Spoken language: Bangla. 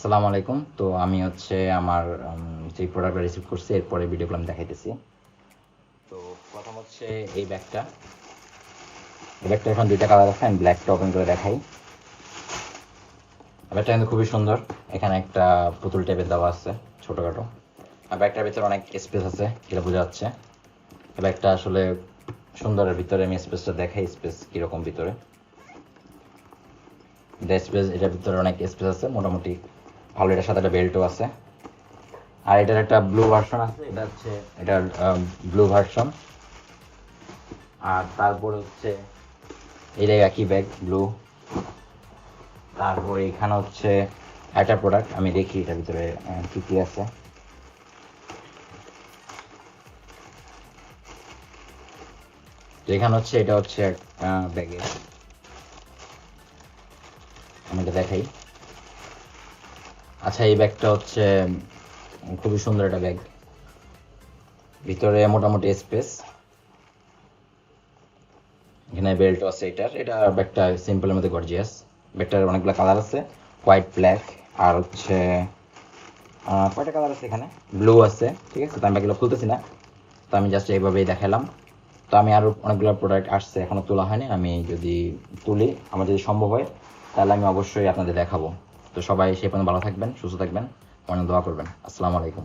আসসালামু আলাইকুম। তো আমি হচ্ছে আমার যে প্রোডাক্টটা রিসিভ করছি এরপরে ভিডিওগুলো আমি দেখাইতেছি। তো প্রথম হচ্ছে এই ব্যাগটা এখন দুইটা কালার আছে, আমি ব্ল্যাকটা ওপেন করে দেখাই। ব্যাগটা কিন্তু খুবই সুন্দর, এখানে একটা পুতুল টাইপের দেওয়া আছে ছোটোখাটো, আর ব্যাগটার ভিতরে অনেক স্পেস আছে, এটা বোঝা যাচ্ছে। ব্যাগটা আসলে সুন্দরের ভিতরে আমি স্পেসটা দেখাই, স্পেস কীরকম ভিতরে। এটার ভিতরে অনেক স্পেস আছে, মোটামুটি ভালো। এটার সাথে একটা বেল্টও আছে, আর এটার একটা ব্লু ভার্সন আছে, এটার ব্লু ভার্সন। আর তারপর হচ্ছে এটাই একই ব্যাগ ব্লু। তারপর এখানে হচ্ছে একটা প্রোডাক্ট, আমি দেখি এটার ভিতরে কি কি আছে। এখানে হচ্ছে এটা হচ্ছে ব্যাগে, আমি এটা দেখাই। আচ্ছা, এই ব্যাগটা হচ্ছে খুবই সুন্দর একটা ব্যাগ, ভিতরে মোটামুটি স্পেস, এখানে বেল্টও আছে। এটা ব্যাগটা সিম্পলের মধ্যে গর্জিয়াস। ব্যাগটার অনেকগুলো কালার আছে, হোয়াইট, ব্ল্যাক, আর হচ্ছে কয়টা কালার আছে, এখানে ব্লু আছে। ঠিক আছে, তো আমি ব্যাগগুলো খুলতেছি না, তো আমি জাস্ট এইভাবেই দেখালাম। তো আমি আরও অনেকগুলো প্রোডাক্ট আসছে, এখনও তোলা হয়নি। আমি যদি তুলি, আমার যদি সম্ভব হয়, তাহলে আমি অবশ্যই আপনাদের দেখাবো। তো সবাই সেই পর্যন্ত ভালো থাকবেন, সুস্থ থাকবেন, অনেক দোয়া করবেন। আসসালামু আলাইকুম।